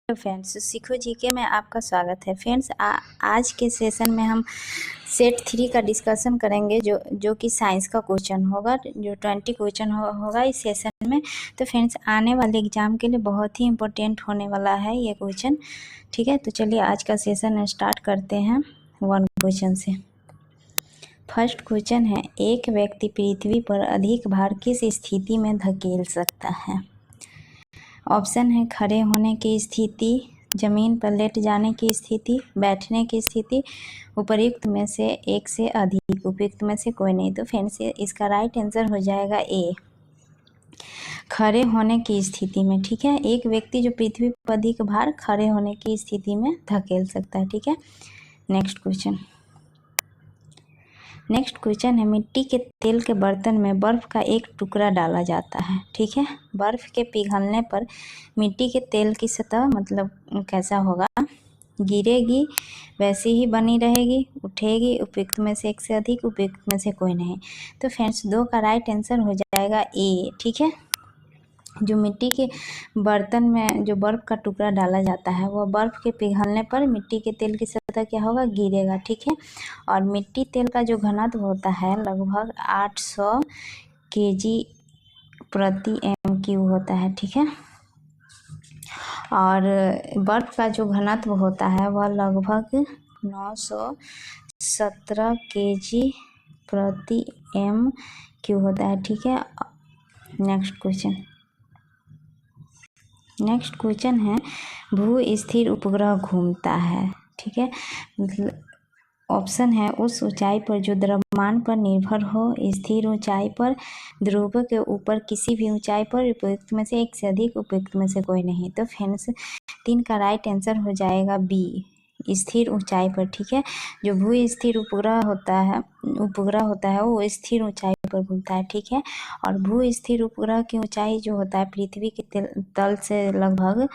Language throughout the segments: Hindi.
हेलो फ्रेंड्स, सीखो जीके में आपका स्वागत है। फ्रेंड्स, आज के सेशन में हम सेट 3 का डिस्कशन करेंगे जो कि साइंस का क्वेश्चन होगा, जो 20 क्वेश्चन होगा इस सेशन में। तो फ्रेंड्स, आने वाले एग्जाम के लिए बहुत ही इम्पोर्टेंट होने वाला है ये क्वेश्चन। ठीक है, तो चलिए आज का सेशन स्टार्ट करते हैं 1 क्वेश्चन से। फर्स्ट क्वेश्चन है, एक व्यक्ति पृथ्वी पर अधिक भार किस स्थिति में धकेल सकता है? ऑप्शन है खड़े होने की स्थिति, जमीन पर लेट जाने की स्थिति, बैठने की स्थिति, उपयुक्त में से एक से अधिक, उपयुक्त में से कोई नहीं। तो फ्रेंड्स, इसका राइट आंसर हो जाएगा ए, खड़े होने की स्थिति में। ठीक है, एक व्यक्ति जो पृथ्वी पर अधिक भार खड़े होने की स्थिति में धकेल सकता है। ठीक है, नेक्स्ट क्वेश्चन है, मिट्टी के तेल के बर्तन में बर्फ का एक टुकड़ा डाला जाता है। ठीक है, बर्फ के पिघलने पर मिट्टी के तेल की सतह मतलब कैसा होगा? गिरेगी, वैसी ही बनी रहेगी, उठेगी, उपयुक्त में से एक से अधिक, उपयुक्त में से कोई नहीं। तो फ्रेंड्स, 2 का राइट आंसर हो जाएगा ए। ठीक है, जो मिट्टी के बर्तन में जो बर्फ़ का टुकड़ा डाला जाता है वह बर्फ़ के पिघलने पर मिट्टी के तेल की सतह क्या होगा? गिरेगा। ठीक है, और मिट्टी तेल का जो घनत्व होता है लगभग 800 kg प्रति MQ होता है। ठीक है, और बर्फ़ का जो घनत्व होता है वह लगभग 917 kg प्रति MQ होता है। ठीक है, नेक्स्ट क्वेश्चन है, भू स्थिर उपग्रह घूमता है। ठीक है, मतलब ऑप्शन है उस ऊंचाई पर जो द्रव्यमान पर निर्भर हो, स्थिर ऊंचाई पर, ध्रुव के ऊपर किसी भी ऊंचाई पर, उपयुक्त में से एक से अधिक, उपयुक्त में से कोई नहीं। तो फ्रेंड्स, 3 का राइट आंसर हो जाएगा बी, स्थिर ऊंचाई पर। ठीक है, जो भू स्थिर उपग्रह होता है वो स्थिर ऊंचाई पर घूमता है। ठीक है, और भू स्थिर उपग्रह की ऊंचाई जो होता है पृथ्वी के तल से लगभग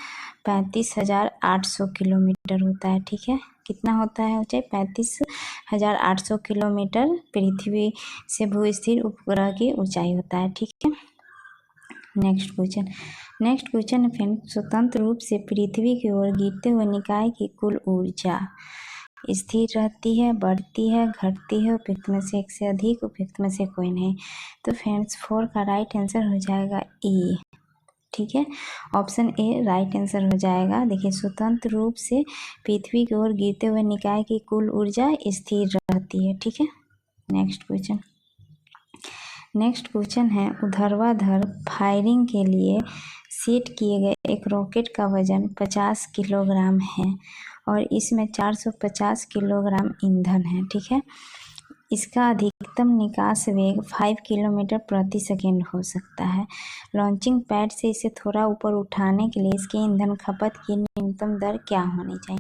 35,800 किलोमीटर होता है। ठीक है, कितना होता है ऊंचाई? 35,800 किलोमीटर पृथ्वी से भू स्थिर उपग्रह की ऊंचाई होता है। ठीक है, नेक्स्ट क्वेश्चन है, स्वतंत्र रूप से पृथ्वी की ओर गिरते हुए निकाय की कुल ऊर्जा स्थिर रहती है, बढ़ती है, घटती है, उपयुक्त में से एक से अधिक, उपयुक्त में से कोई नहीं। तो फ्रेंड्स, 4 का राइट आंसर हो जाएगा ए। ठीक है, ऑप्शन ए राइट आंसर हो जाएगा। देखिए, स्वतंत्र रूप से पृथ्वी की ओर गिरते हुए निकाय की कुल ऊर्जा स्थिर रहती है। ठीक है, नेक्स्ट क्वेश्चन है, ऊर्ध्वाधर फायरिंग के लिए सेट किए गए एक रॉकेट का वजन 50 किलोग्राम है और इसमें 450 किलोग्राम ईंधन है। ठीक है, इसका अधिकतम निकास वेग 5 किलोमीटर प्रति सेकेंड हो सकता है। लॉन्चिंग पैड से इसे थोड़ा ऊपर उठाने के लिए इसकी ईंधन खपत की न्यूनतम दर क्या होनी चाहिए?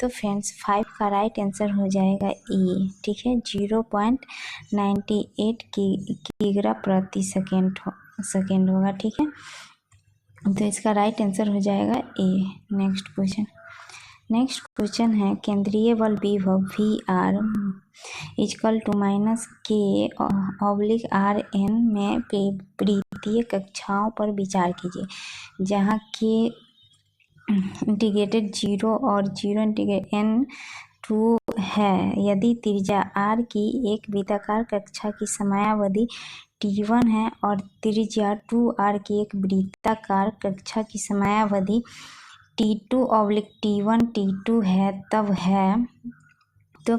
तो फ्रेंड्स, 5 का राइट आंसर हो जाएगा ए। ठीक है, 0.98 किग्रा प्रति सेकेंड होगा। ठीक है, तो इसका राइट आंसर हो जाएगा ए। नेक्स्ट क्वेश्चन है, केंद्रीय बल विभव VR -K/RN में वृत्तीय कक्षाओं पर विचार कीजिए, जहाँ K इंटीग्रेटेड 0 और 0 इंटीग्रेटेड N2 है। यदि त्रिज्या R की एक वृत्ताकार कक्षा की समयावधि T1 है और त्रिज्या 2R की एक वृत्ताकार कक्षा की समयावधि T2/T1 T2 है, तब है। तो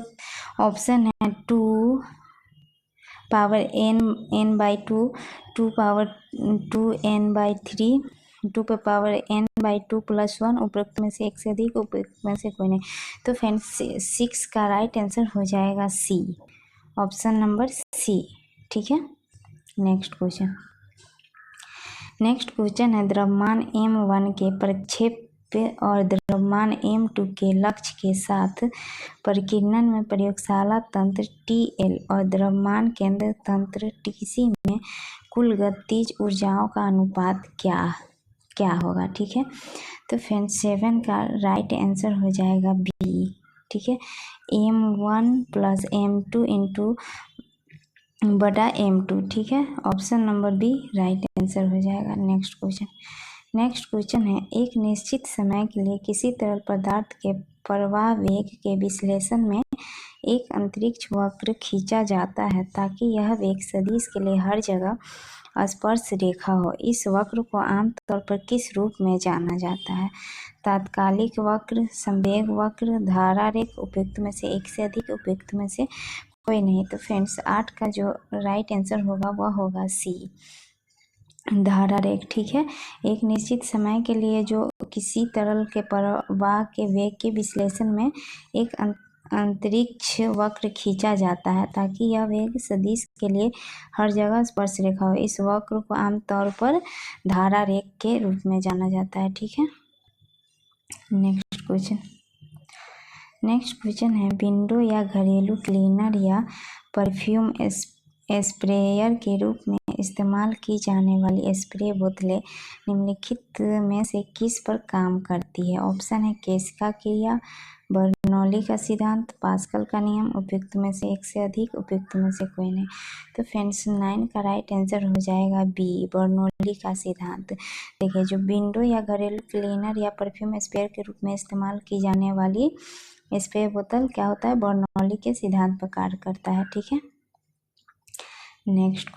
ऑप्शन है 2 पावर n/2, 2 पावर 2n/3, 2 पे पावर n/2 + 1, उपयुक्त में से एक से अधिक, उपयुक्त में से कोई नहीं। तो फ्रेंड्स, 6 का राइट आंसर हो जाएगा सी, ऑप्शन नंबर सी। ठीक है, नेक्स्ट क्वेश्चन है, द्रव्यमान M1 के प्रक्षेप और द्रव्यमान M2 के लक्ष्य के साथ परिकीर्णन में प्रयोगशाला तंत्र TL और द्रव्यमान केंद्र तंत्र TC में कुल गतिज ऊर्जाओं का अनुपात क्या होगा? ठीक है, तो फ्रेंड्स, 7 का राइट आंसर हो जाएगा बी। ठीक है, M1 + M2 × M2। ठीक है, option number B right answer हो जाएगा। नेक्स्ट नेक्स्ट क्वेश्चन है, एक निश्चित समय के लिए किसी तरल पदार्थ के प्रवाह वेग के विश्लेषण में एक अंतरिक्ष वक्र खींचा जाता है ताकि यह वेग सदिश के लिए हर जगह स्पर्श रेखा हो। इस वक्र को आमतौर पर किस रूप में जाना जाता है? तात्कालिक वक्र, संवेग वक्र, धारा रेख, उपयुक्त में से एक से अधिक, उपयुक्त में से कोई नहीं। तो फ्रेंड्स 8 का जो राइट आंसर होगा वह होगा सी, धारा रेख। ठीक है, एक निश्चित समय के लिए जो किसी तरल के प्रवाह के वेग के विश्लेषण में एक अंतरिक्ष वक्र खींचा जाता है ताकि यह वेग सदिश के लिए हर जगह स्पर्श रेखा हो। इस वक्र को आमतौर पर धारा रेख के रूप में जाना जाता है। ठीक है, नेक्स्ट क्वेश्चन है, विंडो या घरेलू क्लीनर या परफ्यूम स्प्रेयर के रूप में इस्तेमाल की जाने वाली स्प्रे बोतलें निम्नलिखित में से किस पर काम करती है? ऑप्शन है केसिका क्रिया, बर्नौली का सिद्धांत, पास्कल का नियम, उपयुक्त में से एक से अधिक, उपयुक्त में से कोई नहीं। तो फ्रेंड्स 9 का राइट आंसर हो जाएगा बी, बर्नौली का सिद्धांत। देखिए, जो विंडो या घरेलू क्लीनर या परफ्यूम स्प्रेयर के रूप में इस्तेमाल की जाने वाली स्प्रे बोतल क्या होता है? बर्नौली के सिद्धांत पर कार्य करता है। ठीक है, नेक्स्ट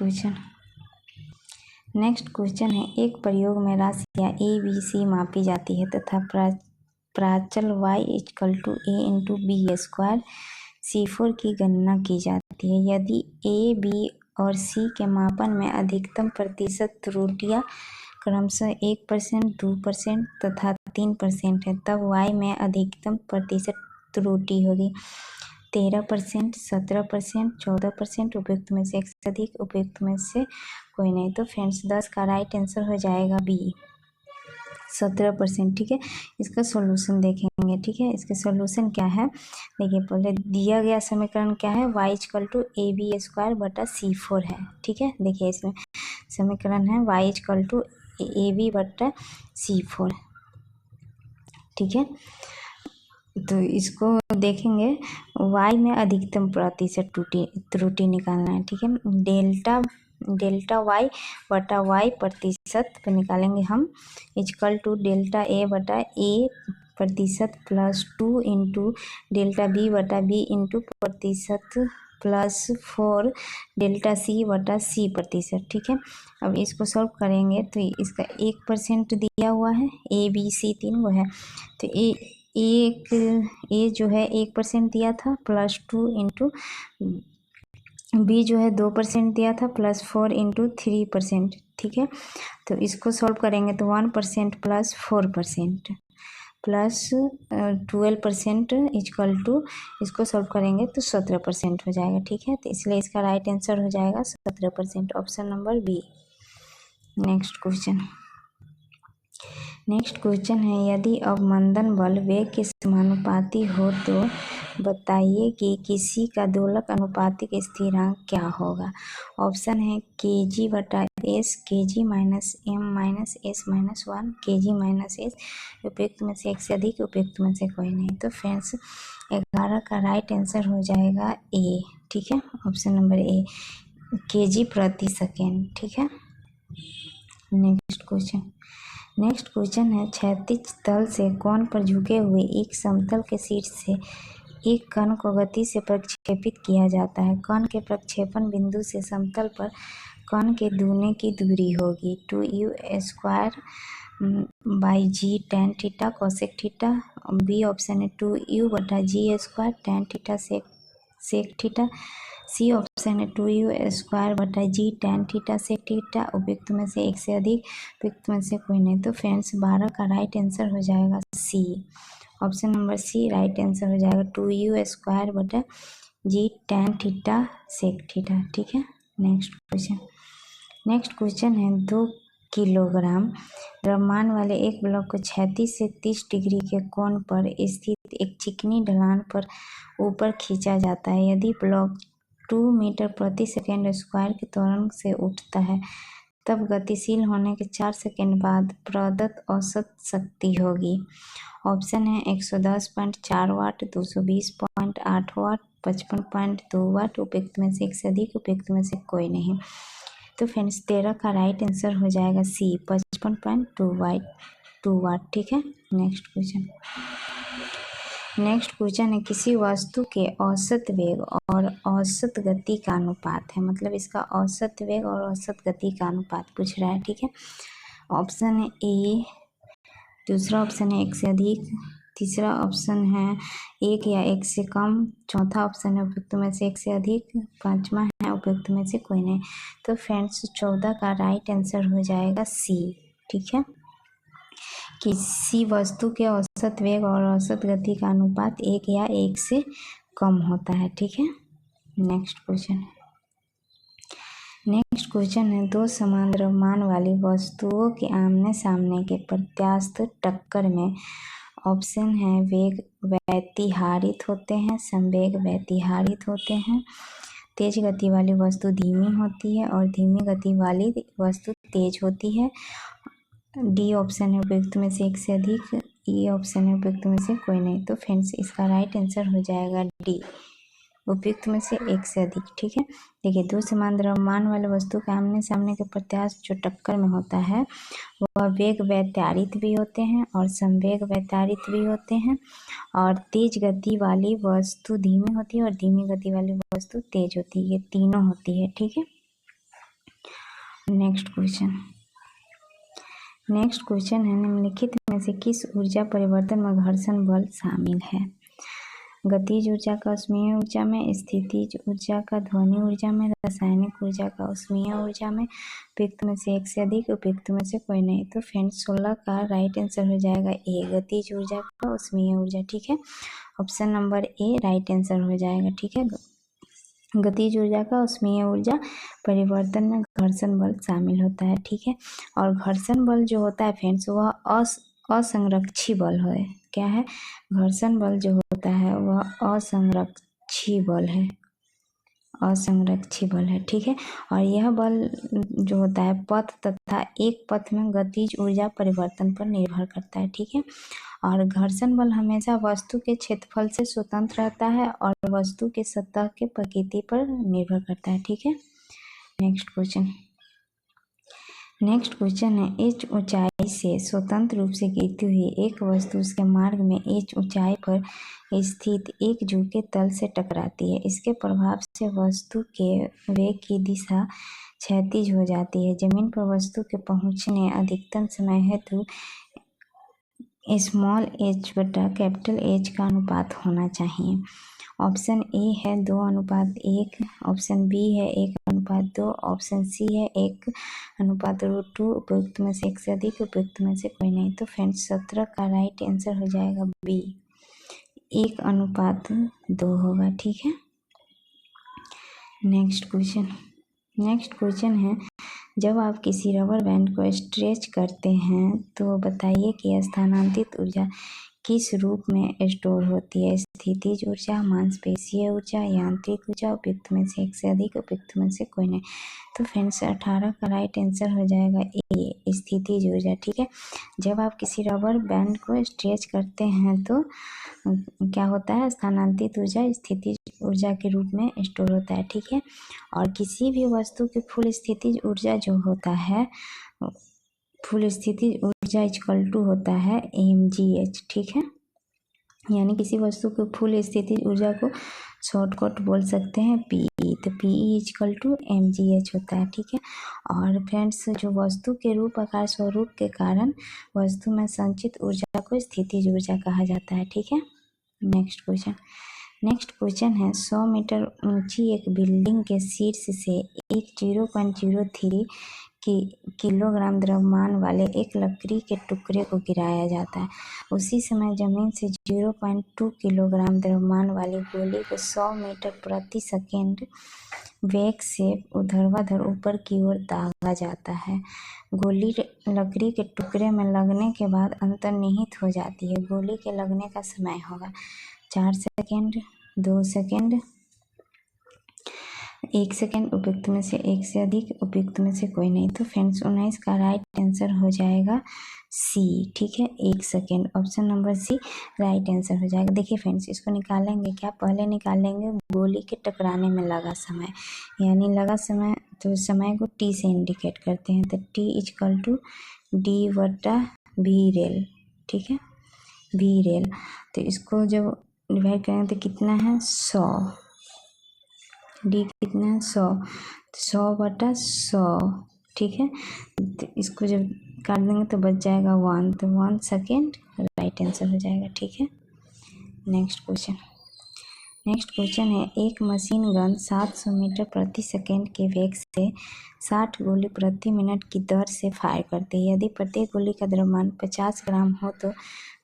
क्वेश्चन है, एक प्रयोग में राशियाँ ABC मापी जाती है तथा प्राचल y = a × b² C4 की गणना की जाती है। यदि a, b और c के मापन में अधिकतम प्रतिशत त्रुटियां क्रमशः 1%, 2% तथा 3% है, तब y में अधिकतम प्रतिशत त्रुटि होगी 13%, 17%, 14%, उपयुक्त में से एक से अधिक, उपयुक्त में से कोई नहीं। तो फ्रेंड्स 10 का राइट आंसर हो जाएगा बी, 17%। ठीक है, इसका सॉल्यूशन देखेंगे। ठीक है, इसका सॉल्यूशन क्या है? देखिए, पहले दिया गया समीकरण क्या है? y = ab² C4 है। ठीक है, देखिए इसमें समीकरण है y = ab/C4। ठीक है, तो इसको देखेंगे, y में अधिकतम प्रतिशत त्रुटि निकालना है। ठीक है, डेल्टा y/y प्रतिशत पर निकालेंगे हम, = डेल्टा a/a प्रतिशत +2 × डेल्टा b/b × प्रतिशत +4 डेल्टा c/c प्रतिशत। ठीक है, अब इसको सॉल्व करेंगे तो इसका 1% दिया हुआ है, a b c 3 वो है, तो ए जो है 1% दिया था, +2 × बी जो है 2% दिया था, +4 × 3%। ठीक है, तो इसको सॉल्व करेंगे तो 1% + 4% +12% = इसको सॉल्व करेंगे तो 17% हो जाएगा। ठीक है, तो इसलिए इसका राइट आंसर हो जाएगा 17%, option number B. Next question है, यदि अवमंदन बल वेग के समानुपाती हो तो बताइए कि किसी का दोलक अनुपातिक स्थिरांक क्या होगा? ऑप्शन है kg/s, kg - m - s - 1, kg - s, उपयुक्त में से एक से अधिक, उपयुक्त में से कोई नहीं। तो फ्रेंड्स 11 का राइट आंसर हो जाएगा ए। ठीक है, ऑप्शन नंबर ए, kg/s। ठीक है, नेक्स्ट क्वेश्चन है, क्षैतिज तल से कोण पर झुके हुए एक समतल के शीर्ष से एक कण को गति से प्रक्षेपित किया जाता है। कण के प्रक्षेपण बिंदु से समतल पर कण के दूने की दूरी होगी 2u² g tan theta cosec theta. B option है 2u/g² tan theta sec theta. C option है 2u² g tan theta sec theta. उपयुक्त में से एक से अधिक, उपयुक्त में से कोई नहीं। तो फ्रेंड्स 12 का राइट आंसर हो जाएगा C, option number C right answer हो जाएगा 2u² g tan theta sec theta. ठीक है, नेक्स्ट क्वेश्चन है, 2 किलोग्राम द्रव्यमान वाले एक ब्लॉक को क्षैतिज से 30 डिग्री के कोण पर स्थित एक चिकनी ढलान पर ऊपर खींचा जाता है। यदि ब्लॉक 2 मीटर प्रति सेकेंड स्क्वायर के त्वरण से उठता है, तब गतिशील होने के 4 सेकेंड बाद प्रदत्त औसत शक्ति होगी। ऑप्शन है 110.4 वाट, 220.8 वाट, 55.2 वाट। उपयुक्त में से एक से अधिक, उपयुक्त में से कोई नहीं। तो फ्रेंड्स 13 का राइट आंसर हो जाएगा सी 55.2 वाट। ठीक है। नेक्स्ट क्वेश्चन है किसी वस्तु के औसत वेग और औसत गति का अनुपात है, मतलब इसका औसत वेग और औसत गति का अनुपात पूछ रहा है। ठीक है। ऑप्शन है ए, दूसरा ऑप्शन है 1 से अधिक, तीसरा ऑप्शन है 1 या 1 से कम, चौथा ऑप्शन है उपयुक्त में से 1 से अधिक, पांचवा है उपयुक्त में से कोई नहीं। तो फ्रेंड्स 14 का राइट आंसर हो जाएगा सी। ठीक है। किसी वस्तु के औसत वेग और औसत गति का अनुपात 1 या 1 से कम होता है। ठीक है। नेक्स्ट क्वेश्चन है दो समान द्रव्यमान वाली वस्तुओं के आमने सामने के प्रत्यास्थ टक्कर में ऑप्शन है वेग व्यतिहारित होते हैं, संवेग व्यतिहारित होते हैं, तेज गति वाली वस्तु धीमी होती है और धीमी गति वाली वस्तु तेज होती है। डी ऑप्शन है उपयुक्त में से 1 से अधिक, ई ऑप्शन है उपयुक्त में से कोई नहीं। तो फ्रेंड्स इसका राइट आंसर हो जाएगा डी, उपयुक्त में से 1 से अधिक। ठीक है। देखिए, दो समान द्रव्यमान वाले वस्तु के आमने सामने के प्रत्यास्थ जो टक्कर में होता है वह वेग व्यतिहारित भी होते हैं और संवेग व्यतिहारित भी होते हैं, और तेज गति वाली वस्तु धीमी होती है और धीमी गति वाली वस्तु तेज होती है, ये तीनों होती है। ठीक है। नेक्स्ट क्वेश्चन है निम्नलिखित में से किस ऊर्जा परिवर्तन में घर्षण बल शामिल है? गतिज ऊर्जा का ऊष्मीय ऊर्जा में, स्थितिज ऊर्जा का ध्वनि ऊर्जा में, रासायनिक ऊर्जा का ऊष्मीय ऊर्जा में, उपयुक्त में से 1 से अधिक, उपयुक्त में से कोई नहीं। तो फ्रेंड्स 16 का राइट आंसर हो जाएगा ए, गतिज ऊर्जा का ऊष्मीय ऊर्जा। ठीक है। Option number A right answer हो जाएगा। ठीक है। गतिज ऊर्जा का ऊष्मीय ऊर्जा परिवर्तन में घर्षण बल शामिल होता है। ठीक है। और घर्षण बल जो होता है फ्रेंड्स वह असंरक्षी बल है। क्या है? घर्षण बल जो होता है वह असंरक्षी बल है, ठीक है। और यह बल जो होता है पथ तथा एक पथ में गतिज ऊर्जा परिवर्तन पर निर्भर करता है। ठीक है। और घर्षण बल हमेशा वस्तु के क्षेत्रफल से स्वतंत्र रहता है और वस्तु के सतह के प्रकृति पर निर्भर करता है। ठीक है। नेक्स्ट क्वेश्चन है एच ऊंचाई से स्वतंत्र रूप से गिरती हुई एक वस्तु उसके मार्ग में एच ऊंचाई पर स्थित एक झुके तल से टकराती है। इसके प्रभाव से वस्तु के वेग की दिशा क्षैतिज हो जाती है। जमीन पर वस्तु के पहुंचने अधिकतम समय हेतु स्मॉल एच बटा कैपिटल एच का अनुपात होना चाहिए। ऑप्शन ए है 2:1, ऑप्शन बी है 1:2, ऑप्शन सी है 1:2, उपयुक्त में से 1 से अधिक, उपयुक्त में से कोई नहीं। तो फ्रेंड्स 17 का राइट आंसर हो जाएगा बी, 1:2 होगा। ठीक है। नेक्स्ट क्वेश्चन है जब आप किसी रबर बैंड को स्ट्रेच करते हैं तो बताइए कि स्थानांतरित ऊर्जा किस रूप में स्टोर होती है? स्थितिज ऊर्जा, मांसपेशीय ऊर्जा, यांत्रिक ऊर्जा, उपयुक्त में से 1 से अधिक, उपयुक्त में से कोई नहीं। तो फ्रेंड्स 18 का राइट आंसर हो जाएगा ए, स्थितिज ऊर्जा। ठीक है। जब आप किसी रबर बैंड को स्ट्रेच करते हैं तो क्या होता है? स्थानांतरित ऊर्जा स्थितिज ऊर्जा के रूप में स्टोर होता है। ठीक है। और किसी भी वस्तु की फुल स्थितिज ऊर्जा जो होता है, फुल स्थितिज ऊर्जा इक्वल टू होता है mgh। ठीक है। यानी किसी वस्तु की फुल स्थितिज ऊर्जा को शॉर्टकट बोल सकते हैं पीई, तो पीई इक्वल टू mgh होता है। ठीक है। और फ्रेंड्स जो वस्तु के रूप आकार स्वरूप के कारण वस्तु में संचित ऊर्जा को स्थितिज ऊर्जा कहा जाता है। ठीक है। नेक्स्ट क्वेश्चन है 100 मीटर ऊंची एक बिल्डिंग के शीर्ष से एक 0.03 किलोग्राम द्रव्यमान वाले एक लकड़ी के टुकड़े को गिराया जाता है। उसी समय जमीन से 0.2 किलोग्राम द्रव्यमान वाली गोली को 100 मीटर प्रति सेकेंड वेग से ऊर्ध्वाधर ऊपर की ओर दागा जाता है। गोली लकड़ी के टुकड़े में लगने के बाद अंतर्निहित हो जाती है। गोली के लगने का समय होगा 4 सेकेंड, 2 सेकेंड, 1 सेकेंड, उपयुक्त में से एक से अधिक, उपयुक्त में से कोई नहीं। तो फ्रेंड्स 19 का राइट आंसर हो जाएगा सी। ठीक है, 1 second, option number C right answer हो जाएगा। देखिए फ्रेंड्स, इसको निकालेंगे क्या, पहले निकालेंगे गोली के टकराने में लगा समय, यानी लगा समय, तो समय को टी से इंडिकेट करते हैं। तो टी इजकल टू डी बटा वी रेल। ठीक है, वी रेल। तो इसको जब डिवाइड करेंगे तो कितना है, 100। डी कितना है, 100, 100/100। ठीक है, तो इसको जब काट देंगे तो बच जाएगा 1, तो 1 सेकेंड राइट आंसर हो जाएगा। ठीक है, नेक्स्ट क्वेश्चन है, एक मशीन गन 700 मीटर प्रति सेकेंड के वेग से 60 गोली प्रति मिनट की दर से फायर करती है। यदि प्रत्येक गोली का द्रव्यमान 50 ग्राम हो तो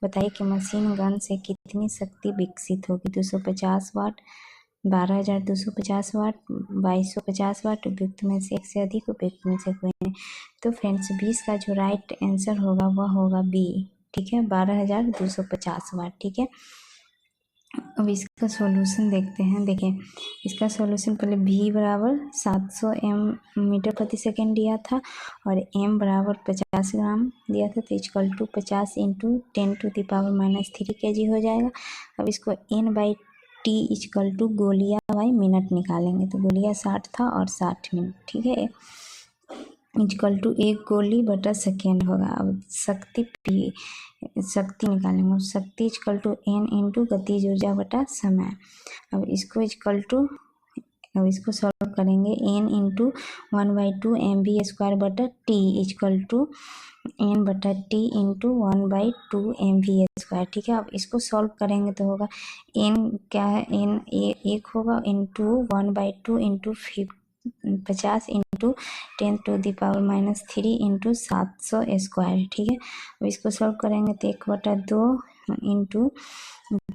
बताइए कि मशीन गन से कितनी शक्ति विकसित होगी। 250 वाट, 12,250 वाट, 2,250 वाट, उपयुक्त में से एक से अधिक, उपयुक्त में से कोई नहीं। तो फ्रेंड्स 20 का जो राइट आंसर होगा वह होगा बी। ठीक है, 12,250 वाट। ठीक है, अब इसका सॉल्यूशन देखते हैं। देखिए इसका सॉल्यूशन, पहले v बराबर 700 मीटर प्रति सेकेंड दिया था और m बराबर 50 ग्राम दिया था, तो इक्वल टू 50 इंटू 10⁻³ kg हो जाएगा। अब इसको n/t इक्वल टू गोलियां बाई मिनट निकालेंगे, तो गोलियां 60 था और 60 मिनट। ठीक है, इक्वल टू 1 गोली बटा सेकेंड होगा। अब शक्ति निकालेंगे, शक्ति इक्वल टू n इंटू गतिज ऊर्जा बटा समय। अब इसको सॉल्व करेंगे, n इंटू 1/2 mv² बटा t equal to n/t into 1/2 mv²। ठीक है, अब इसको सॉल्व करेंगे तो होगा n क्या है, n 1 होगा इंटू 1/2 इंटू 50 इंटू 10⁻³ इंटू 700² ठीक है, अब इसको सॉल्व करेंगे तो 1/2 इंटू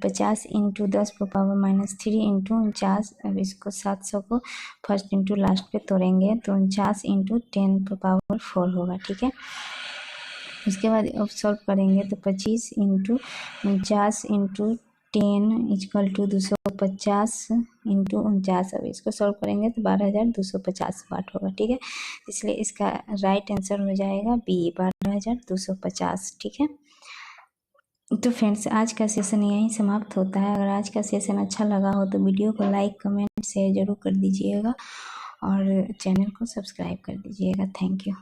50 इंटू 10⁻³ इंटू 49। अब इसको 700 को फर्स्ट इंटू लास्ट पे तोड़ेंगे तो 49 इंटू 10⁻4 होगा। ठीक है, उसके बाद अब सॉल्व करेंगे तो 25 into 49 into 10 equal to 250 into 49। अब इसको सॉल्व करेंगे तो 12,250 वाट होगा। ठीक है, इसलिए इसका राइट आंसर हो जाएगा बी, 12,250। ठीक है, तो फ्रेंड्स आज का सेशन यहीं समाप्त होता है। अगर आज का सेशन अच्छा लगा हो तो वीडियो को लाइक, कमेंट, शेयर जरूर कर दीजिएगा और चैनल को सब्सक्राइब कर दीजिएगा। Thank you.